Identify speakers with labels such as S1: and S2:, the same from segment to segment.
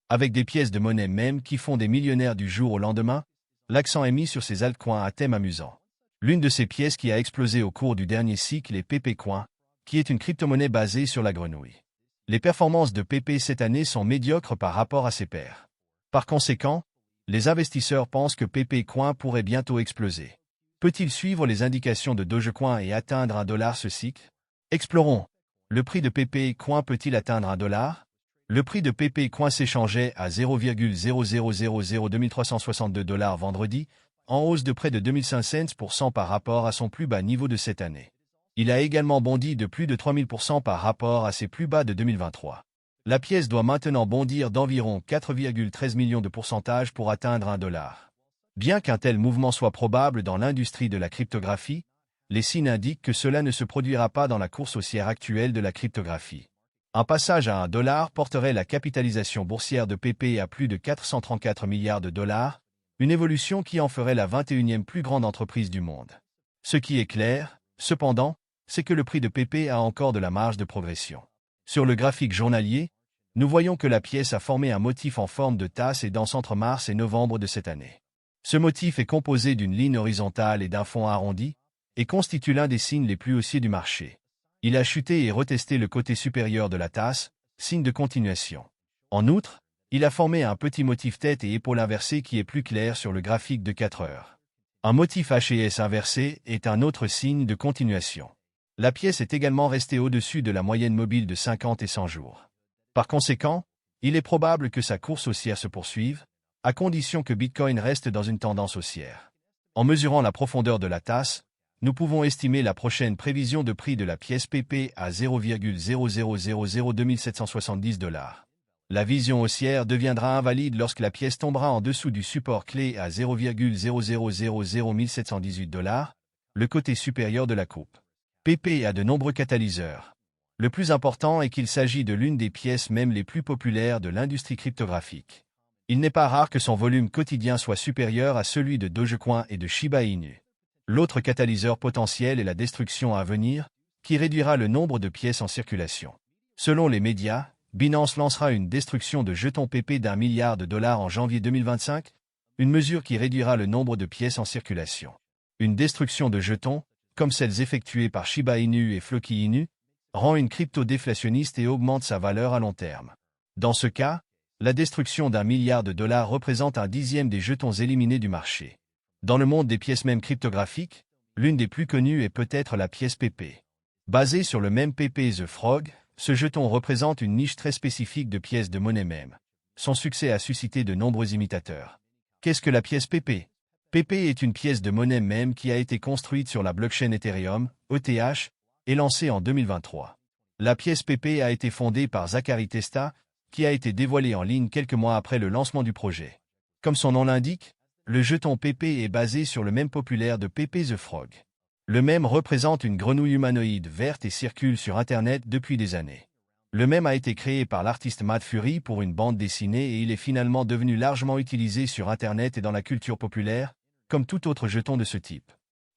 S1: Avec des pièces de monnaie même qui font des millionnaires du jour au lendemain, l'accent est mis sur ces altcoins à thème amusant. L'une de ces pièces qui a explosé au cours du dernier cycle est PP Coin, qui est une crypto-monnaie basée sur la grenouille. Les performances de PP cette année sont médiocres par rapport à ses pairs. Par conséquent, les investisseurs pensent que PP Coin pourrait bientôt exploser. Peut-il suivre les indications de Dogecoin et atteindre $1 ce cycle? Explorons. Le prix de PP Coin peut-il atteindre $1? Le prix de PP Coin s'échangeait à 0,00002362 $ vendredi, en hausse de près de 2500% par rapport à son plus bas niveau de cette année. Il a également bondi de plus de 3000% par rapport à ses plus bas de 2023. La pièce doit maintenant bondir d'environ 4,13 millions de pourcentage pour atteindre $1. Bien qu'un tel mouvement soit probable dans l'industrie de la cryptographie, les signes indiquent que cela ne se produira pas dans la course haussière actuelle de la cryptographie. Un passage à $1 porterait la capitalisation boursière de PP à plus de 434 milliards de dollars, une évolution qui en ferait la 21e plus grande entreprise du monde. Ce qui est clair, cependant, c'est que le prix de PP a encore de la marge de progression. Sur le graphique journalier, nous voyons que la pièce a formé un motif en forme de tasse et danse entre mars et novembre de cette année. Ce motif est composé d'une ligne horizontale et d'un fond arrondi, et constitue l'un des signes les plus haussiers du marché. Il a chuté et retesté le côté supérieur de la tasse, signe de continuation. En outre, il a formé un petit motif tête et épaule inversé qui est plus clair sur le graphique de 4 heures. Un motif H&S inversé est un autre signe de continuation. La pièce est également restée au-dessus de la moyenne mobile de 50 et 100 jours. Par conséquent, il est probable que sa course haussière se poursuive, à condition que Bitcoin reste dans une tendance haussière. En mesurant la profondeur de la tasse, nous pouvons estimer la prochaine prévision de prix de la pièce PP à 0,00002770 $. La vision haussière deviendra invalide lorsque la pièce tombera en dessous du support clé à 0,0000718 $, le côté supérieur de la coupe. PP a de nombreux catalyseurs. Le plus important est qu'il s'agit de l'une des pièces même les plus populaires de l'industrie cryptographique. Il n'est pas rare que son volume quotidien soit supérieur à celui de Dogecoin et de Shiba Inu. L'autre catalyseur potentiel est la destruction à venir, qui réduira le nombre de pièces en circulation. Selon les médias, Binance lancera une destruction de jetons PP d'1 milliard de dollars en janvier 2025, une mesure qui réduira le nombre de pièces en circulation. Une destruction de jetons, comme celles effectuées par Shiba Inu et Floki Inu, rend une crypto déflationniste et augmente sa valeur à long terme. Dans ce cas, la destruction d'1 milliard de dollars représente un dixième des jetons éliminés du marché. Dans le monde des pièces même cryptographiques, l'une des plus connues est peut-être la pièce PP. Basée sur le même PP The Frog, ce jeton représente une niche très spécifique de pièces de monnaie même. Son succès a suscité de nombreux imitateurs. Qu'est-ce que la pièce PP? PP est une pièce de monnaie même qui a été construite sur la blockchain Ethereum, ETH, et lancée en 2023. La pièce PP a été fondée par Zachary Testa, qui a été dévoilée en ligne quelques mois après le lancement du projet. Comme son nom l'indique, le jeton PP est basé sur le même populaire de PP The Frog. Le mème représente une grenouille humanoïde verte et circule sur Internet depuis des années. Le mème a été créé par l'artiste Mad Fury pour une bande dessinée et il est finalement devenu largement utilisé sur Internet et dans la culture populaire, comme tout autre jeton de ce type.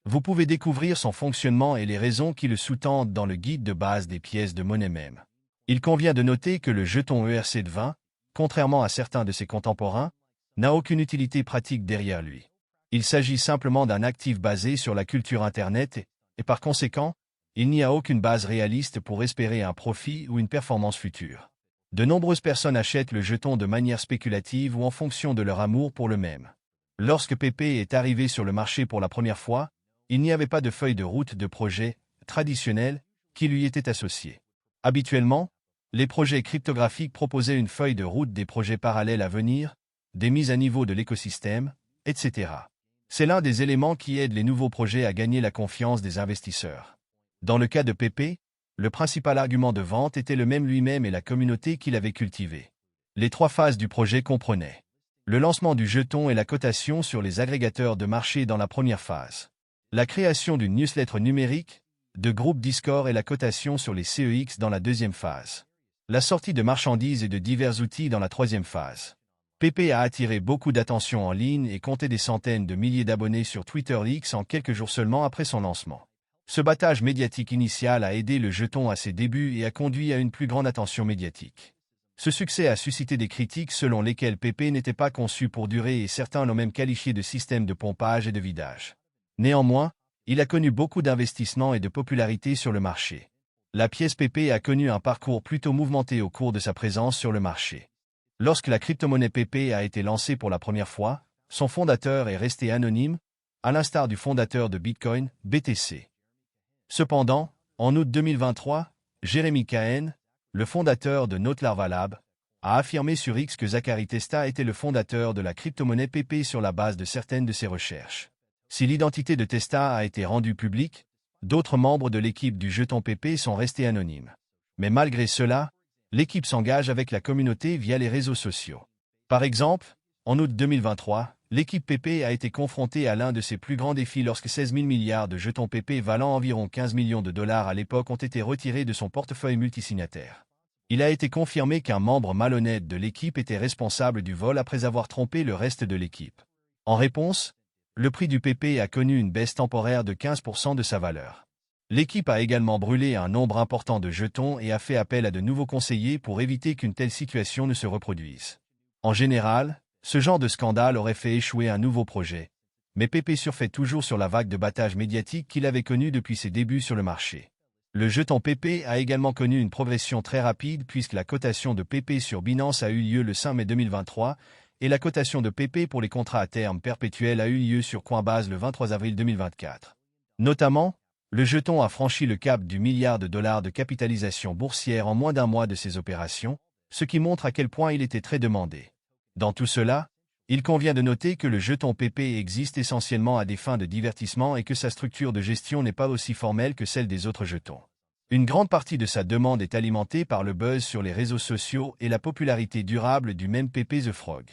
S1: Vous pouvez découvrir son fonctionnement et les raisons qui le sous-tendent dans le guide de base des pièces de monnaie même. Il convient de noter que le jeton ERC20, contrairement à certains de ses contemporains, n'a aucune utilité pratique derrière lui. Il s'agit simplement d'un actif basé sur la culture Internet et par conséquent, il n'y a aucune base réaliste pour espérer un profit ou une performance future. De nombreuses personnes achètent le jeton de manière spéculative ou en fonction de leur amour pour le même. Lorsque PP est arrivé sur le marché pour la première fois, il n'y avait pas de feuille de route de projet traditionnelle qui lui était associée. Habituellement, les projets cryptographiques proposaient une feuille de route des projets parallèles à venir, des mises à niveau de l'écosystème, etc. C'est l'un des éléments qui aident les nouveaux projets à gagner la confiance des investisseurs. Dans le cas de PP, le principal argument de vente était le même lui-même et la communauté qu'il avait cultivée. Les 3 phases du projet comprenaient le lancement du jeton et la cotation sur les agrégateurs de marché dans la première phase, la création d'une newsletter numérique, de groupes Discord et la cotation sur les CEX dans la deuxième phase, la sortie de marchandises et de divers outils dans la troisième phase. PP a attiré beaucoup d'attention en ligne et comptait des centaines de milliers d'abonnés sur Twitter X en quelques jours seulement après son lancement. Ce battage médiatique initial a aidé le jeton à ses débuts et a conduit à une plus grande attention médiatique. Ce succès a suscité des critiques selon lesquelles PP n'était pas conçu pour durer et certains l'ont même qualifié de système de pompage et de vidage. Néanmoins, il a connu beaucoup d'investissements et de popularité sur le marché. La pièce PP a connu un parcours plutôt mouvementé au cours de sa présence sur le marché. Lorsque la crypto-monnaie PP a été lancée pour la première fois, son fondateur est resté anonyme, à l'instar du fondateur de Bitcoin, BTC. Cependant, en août 2023, Jeremy Cohen, le fondateur de Notelarva Lab, a affirmé sur X que Zachary Testa était le fondateur de la crypto-monnaie PP sur la base de certaines de ses recherches. Si l'identité de Testa a été rendue publique, d'autres membres de l'équipe du jeton PP sont restés anonymes. Mais malgré cela, l'équipe s'engage avec la communauté via les réseaux sociaux. Par exemple, en août 2023, l'équipe PP a été confrontée à l'un de ses plus grands défis lorsque 16 000 milliards de jetons PP valant environ 15 millions de dollars à l'époque ont été retirés de son portefeuille multisignataire. Il a été confirmé qu'un membre malhonnête de l'équipe était responsable du vol après avoir trompé le reste de l'équipe. En réponse, le prix du PP a connu une baisse temporaire de 15% de sa valeur. L'équipe a également brûlé un nombre important de jetons et a fait appel à de nouveaux conseillers pour éviter qu'une telle situation ne se reproduise. En général, ce genre de scandale aurait fait échouer un nouveau projet, mais PP surfait toujours sur la vague de battage médiatique qu'il avait connue depuis ses débuts sur le marché. Le jeton PP a également connu une progression très rapide puisque la cotation de PP sur Binance a eu lieu le 5 mai 2023 et la cotation de PP pour les contrats à terme perpétuels a eu lieu sur Coinbase le 23 avril 2024. Notamment, le jeton a franchi le cap du milliard de dollars de capitalisation boursière en moins d'un mois de ses opérations, ce qui montre à quel point il était très demandé. Dans tout cela, il convient de noter que le jeton PP existe essentiellement à des fins de divertissement et que sa structure de gestion n'est pas aussi formelle que celle des autres jetons. Une grande partie de sa demande est alimentée par le buzz sur les réseaux sociaux et la popularité durable du même PP The Frog.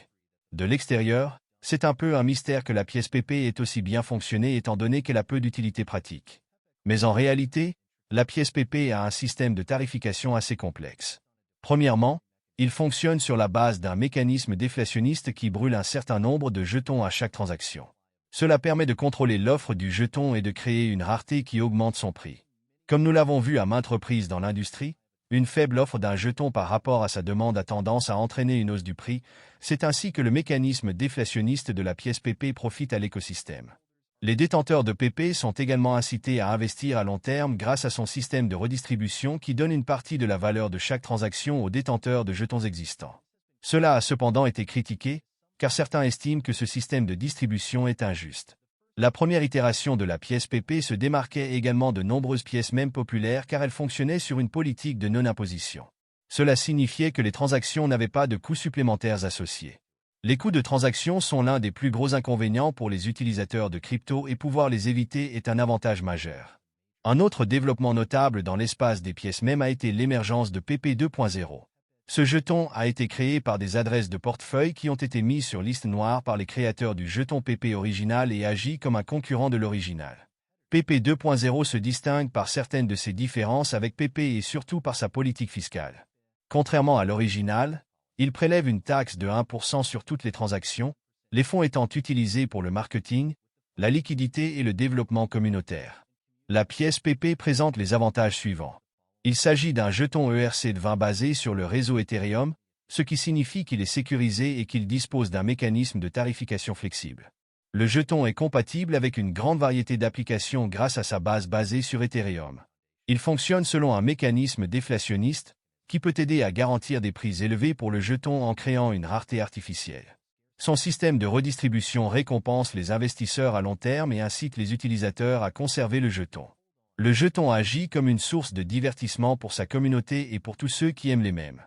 S1: De l'extérieur, c'est un peu un mystère que la pièce PP ait aussi bien fonctionné étant donné qu'elle a peu d'utilité pratique. Mais en réalité, la pièce PP a un système de tarification assez complexe. Premièrement, il fonctionne sur la base d'un mécanisme déflationniste qui brûle un certain nombre de jetons à chaque transaction. Cela permet de contrôler l'offre du jeton et de créer une rareté qui augmente son prix. Comme nous l'avons vu à maintes reprises dans l'industrie, une faible offre d'un jeton par rapport à sa demande a tendance à entraîner une hausse du prix, c'est ainsi que le mécanisme déflationniste de la pièce PP profite à l'écosystème. Les détenteurs de PP sont également incités à investir à long terme grâce à son système de redistribution qui donne une partie de la valeur de chaque transaction aux détenteurs de jetons existants. Cela a cependant été critiqué, car certains estiment que ce système de distribution est injuste. La première itération de la pièce PP se démarquait également de nombreuses pièces même populaires car elle fonctionnait sur une politique de non-imposition. Cela signifiait que les transactions n'avaient pas de coûts supplémentaires associés. Les coûts de transaction sont l'un des plus gros inconvénients pour les utilisateurs de crypto et pouvoir les éviter est un avantage majeur. Un autre développement notable dans l'espace des pièces même a été l'émergence de PP 2.0. Ce jeton a été créé par des adresses de portefeuille qui ont été mises sur liste noire par les créateurs du jeton PP original et agit comme un concurrent de l'original. PP 2.0 se distingue par certaines de ses différences avec PP et surtout par sa politique fiscale. Contrairement à l'original, il prélève une taxe de 1% sur toutes les transactions, les fonds étant utilisés pour le marketing, la liquidité et le développement communautaire. La pièce PP présente les avantages suivants. Il s'agit d'un jeton ERC20 basé sur le réseau Ethereum, ce qui signifie qu'il est sécurisé et qu'il dispose d'un mécanisme de tarification flexible. Le jeton est compatible avec une grande variété d'applications grâce à sa base basée sur Ethereum. Il fonctionne selon un mécanisme déflationniste, qui peut aider à garantir des prix élevés pour le jeton en créant une rareté artificielle. Son système de redistribution récompense les investisseurs à long terme et incite les utilisateurs à conserver le jeton. Le jeton agit comme une source de divertissement pour sa communauté et pour tous ceux qui aiment les mèmes.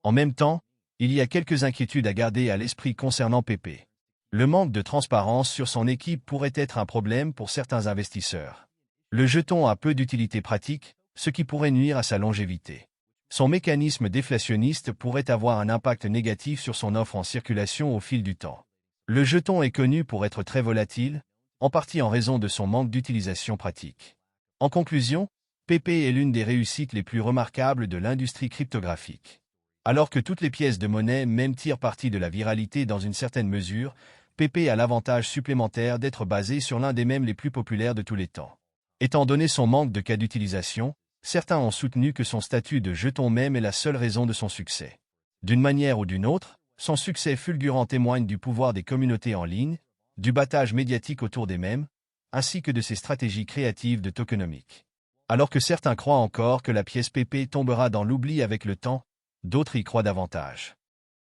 S1: En même temps, il y a quelques inquiétudes à garder à l'esprit concernant PP. Le manque de transparence sur son équipe pourrait être un problème pour certains investisseurs. Le jeton a peu d'utilité pratique, ce qui pourrait nuire à sa longévité. Son mécanisme déflationniste pourrait avoir un impact négatif sur son offre en circulation au fil du temps. Le jeton est connu pour être très volatile, en partie en raison de son manque d'utilisation pratique. En conclusion, PP est l'une des réussites les plus remarquables de l'industrie cryptographique. Alors que toutes les pièces de monnaie même tirent parti de la viralité dans une certaine mesure, PP a l'avantage supplémentaire d'être basé sur l'un des mèmes les plus populaires de tous les temps. Étant donné son manque de cas d'utilisation, certains ont soutenu que son statut de jeton mème est la seule raison de son succès. D'une manière ou d'une autre, son succès fulgurant témoigne du pouvoir des communautés en ligne, du battage médiatique autour des mêmes, ainsi que de ses stratégies créatives de tokenomics. Alors que certains croient encore que la pièce PP tombera dans l'oubli avec le temps, d'autres y croient davantage.